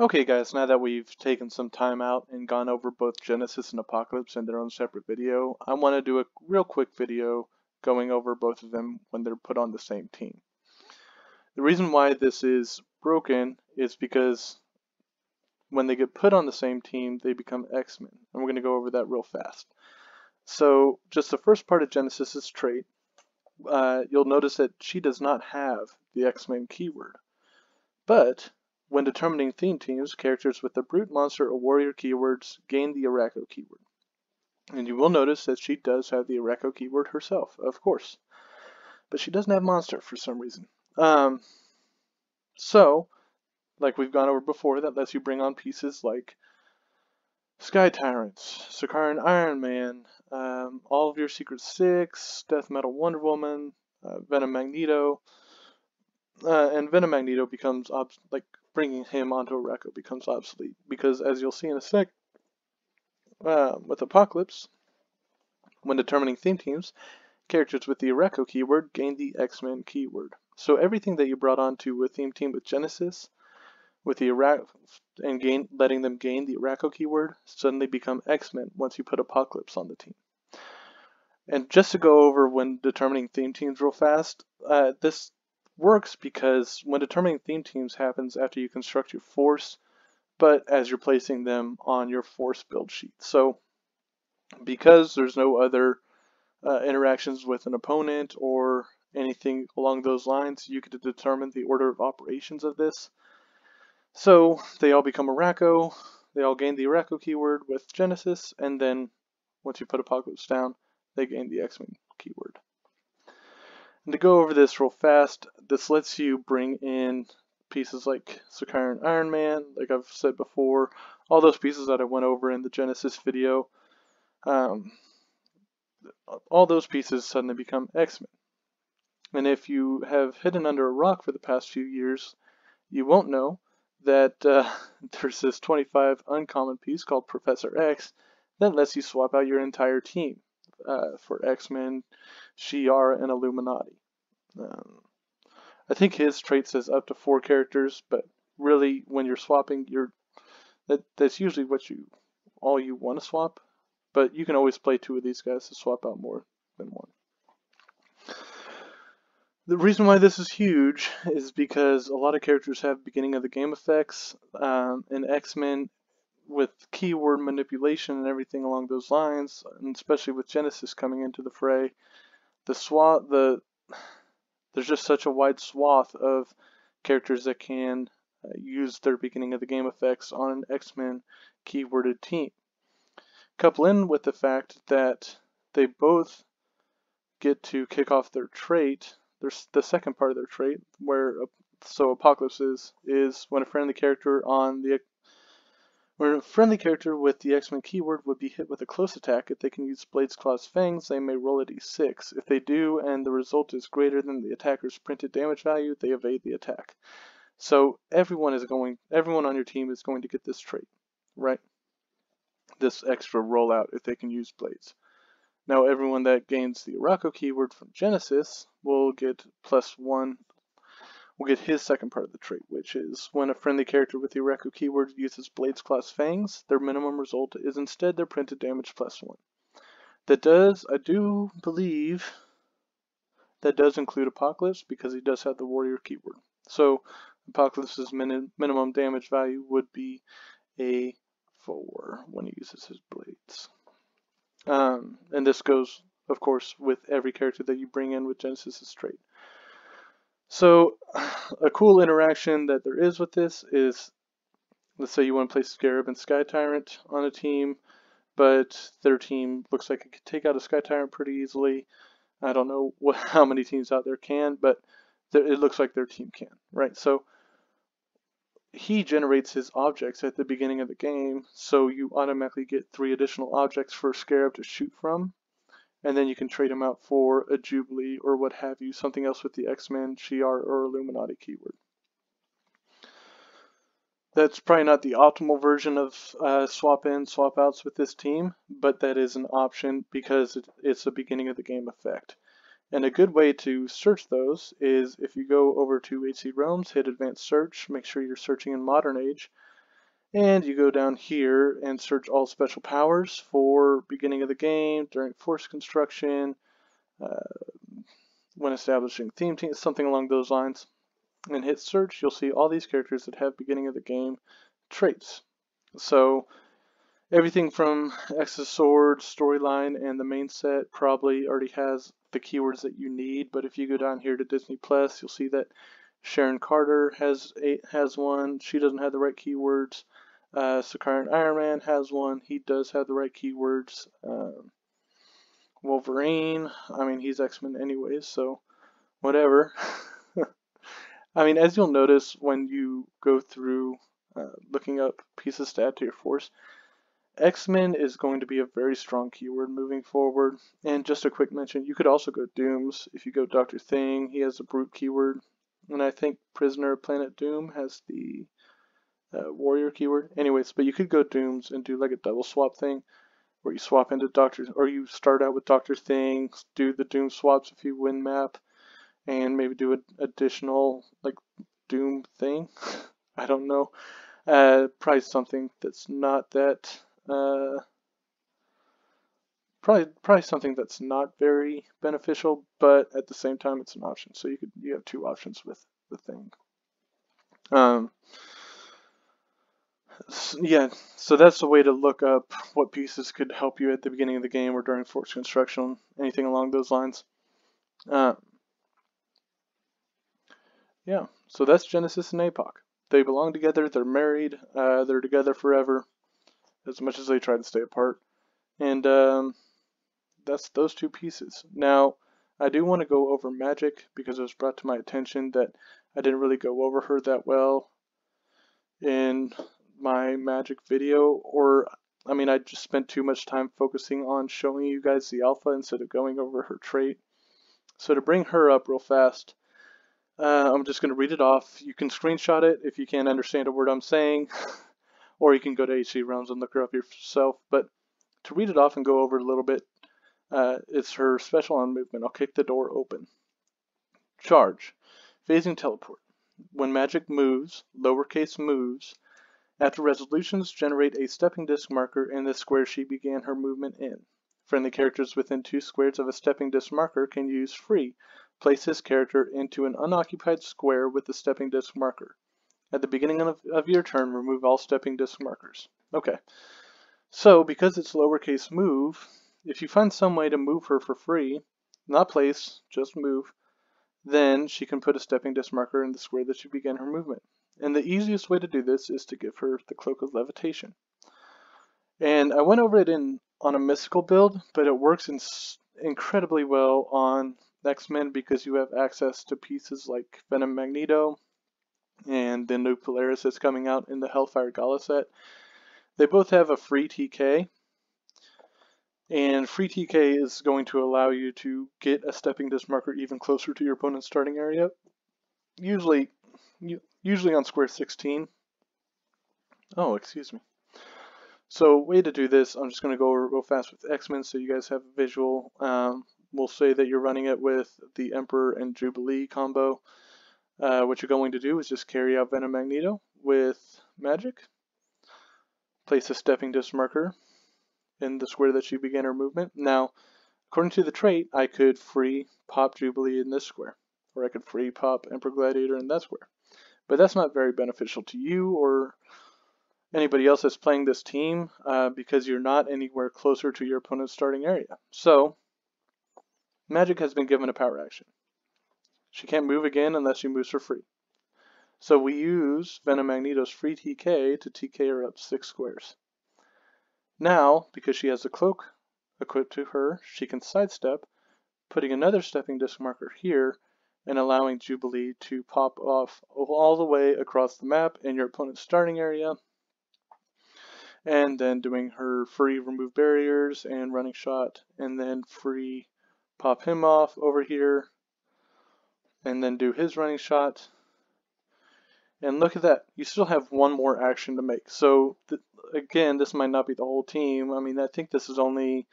Okay guys, now that we've taken some time out and gone over both Genesis and Apocalypse in their own separate video, I want to do a real quick video going over both of them when they're put on the same team. The reason why this is broken is because when they get put on the same team, they become X-Men, and we're going to go over that real fast. So just the first part of Genesis's trait, you'll notice that she does not have the X-Men keyword, but when determining theme teams, characters with the Brute, Monster, or Warrior keywords gain the Heroclix keyword. And you will notice that she does have the Heroclix keyword herself, of course. But she doesn't have Monster for some reason. So, like we've gone over before, that lets you bring on pieces like Sky Tyrants, Sakaran Iron Man, all of your Secret Six, Death Metal Wonder Woman, Venom Magneto, and Venom Magneto becomes bringing him onto Heroclix becomes obsolete because, as you'll see in a sec, with Apocalypse, when determining theme teams, characters with the Heroclix keyword gain the X-Men keyword. So everything that you brought onto a theme team with Genesis, with the letting them gain the Heroclix keyword, suddenly become X-Men once you put Apocalypse on the team. And just to go over when determining theme teams real fast, this works because when determining theme teams happens after you construct your force, but as you're placing them on your force build sheet. So because there's no other interactions with an opponent or anything along those lines, you could determine the order of operations of this. So they all become Heroclix, they all gain the Heroclix keyword with Genesis, and then once you put Apocalypse down, they gain the X-Men keyword. And to go over this real fast, this lets you bring in pieces like Sakaran Iron Man, like I've said before, all those pieces that I went over in the Genesis video. All those pieces suddenly become X-Men. And if you have hidden under a rock for the past few years, you won't know that there's this 25 uncommon piece called Professor X that lets you swap out your entire team for X-Men, Shi'ar, and Illuminati. I think his trait says up to 4 characters, but really when you're swapping, that's usually all you want to swap. But you can always play 2 of these guys to swap out more than 1. The reason why this is huge is because a lot of characters have beginning of the game effects, and X-Men with keyword manipulation and everything along those lines, and especially with Genesis coming into the fray, there's just such a wide swath of characters that can use their beginning of the game effects on an X-Men keyworded team. Couple in with the fact that they both get to kick off their trait. There's the second part of their trait, so Apocalypse is when a friendly character with the X-Men keyword would be hit with a close attack. If they can use Blades, Claws, Fangs, they may roll a d6. If they do and the result is greater than the attacker's printed damage value, they evade the attack. So everyone on your team is going to get this trait, right? This extra rollout if they can use Blades. Now everyone that gains the Heroclix keyword from Genesis will get +1. Will get his second part of the trait, which is when a friendly character with the Heroclix keyword uses Blades, Claws, Fangs, their minimum result is instead their printed damage +1. I do believe, that does include Apocalypse because he does have the Warrior keyword. So Apocalypse's minimum damage value would be a 4 when he uses his Blades. And this goes, of course, with every character that you bring in with Genesis's trait. So a cool interaction that there is with this is, let's say you want to play Scarab and Sky Tyrant on a team, but their team looks like it could take out a Sky Tyrant pretty easily. I don't know how many teams out there can, but it looks like their team can, right? So he generates his objects at the beginning of the game, so you automatically get 3 additional objects for Scarab to shoot from, and then you can trade them out for a Jubilee or what have you, something else with the X-Men, Shi'ar, or Illuminati keyword. That's probably not the optimal version of swap-in, swap-outs with this team, but that is an option because it's a beginning of the game effect. And a good way to search those is if you go over to HC Realms, hit Advanced Search, make sure you're searching in Modern Age, And you go down here and search all special powers for beginning of the game, during force construction, when establishing theme teams, something along those lines. And hit search, you'll see all these characters that have beginning of the game traits. So everything from X's Sword, storyline, and the main set probably already has the keywords that you need, but if you go down here to Disney Plus, you'll see that Sharon Carter has one. She doesn't have the right keywords. Sakaran Iron Man has one. He does have the right keywords. Wolverine, I mean, he's X-Men anyways, so whatever. I mean, as you'll notice when you go through looking up pieces to add to your force, X-Men is going to be a very strong keyword moving forward. And just a quick mention, you could also go Dooms. If you go Dr. Thing, he has a brute keyword. And I think Prisoner of Planet Doom has the warrior keyword. Anyways, but you could go Dooms and do like a double swap thing where you swap into Dr. or you start out with Dr. Thing, do the Doom swaps if you win map, and maybe do an additional like Doom thing. I don't know. Probably something that's not that probably something that's not very beneficial, but at the same time it's an option. So you have two options with the thing. Yeah, so that's a way to look up what pieces could help you at the beginning of the game or during force construction, anything along those lines. Yeah, so that's Genesis and APOC. They belong together, they're married, they're together forever, as much as they try to stay apart. And that's those two pieces. Now, I do want to go over Magic because it was brought to my attention that I didn't really go over her that well in my Magic video, or I mean, I just spent too much time focusing on showing you guys the alpha instead of going over her trait. So to bring her up real fast, I'm just going to read it off. You can screenshot it if you can't understand a word I'm saying, or you can go to HC Realms and look her up yourself. But to read it off and go over it a little bit, it's her special on movement. I'll kick the door open. Charge. Phasing teleport. When magic moves, lowercase moves, after resolutions generate a stepping disc marker in the square she began her movement in. Friendly characters within 2 squares of a stepping disc marker can use free. Place this character into an unoccupied square with the stepping disc marker. At the beginning of your turn, remove all stepping disc markers. Okay, so because it's lowercase move, if you find some way to move her for free, not place, just move, then she can put a stepping disc marker in the square that she began her movement. And the easiest way to do this is to give her the Cloak of Levitation. And I went over it on a mystical build, but it works incredibly well on X-Men because you have access to pieces like Venom Magneto and the new Polaris that's coming out in the Hellfire Gala set. They both have a free TK, and free TK is going to allow you to get a stepping disc marker even closer to your opponent's starting area, usually on square 16. Oh, excuse me. So, way to do this, I'm just going to go over real fast with X-Men so you guys have a visual. We'll say that you're running it with the Emperor and Jubilee combo. What you're going to do is just carry out Venom Magneto with magic. Place a stepping disc marker in the square that she began her movement. Now, according to the trait, I could free pop Jubilee in this square, or I could free pop Emperor Gladiator in that square. But that's not very beneficial to you or anybody else that's playing this team because you're not anywhere closer to your opponent's starting area. So, Magic has been given a power action. She can't move again unless she moves for free. So we use Venom Magneto's free TK to TK her up 6 squares. Now, because she has a cloak equipped to her, she can sidestep, putting another stepping disc marker here and allowing Jubilee to pop off all the way across the map in your opponent's starting area, and then doing her free remove barriers and running shot, and then free pop him off over here, and then do his running shot. And look at that, you still have one more action to make. So again, this might not be the whole team. I mean, I think this is only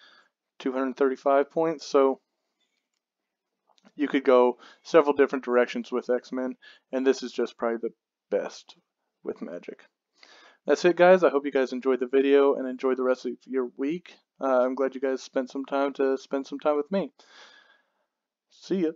235 points, so you could go several different directions with X-Men, and this is just probably the best with Magic. That's it, guys. I hope you guys enjoyed the video and enjoy the rest of your week. I'm glad you guys spent some time with me. See ya.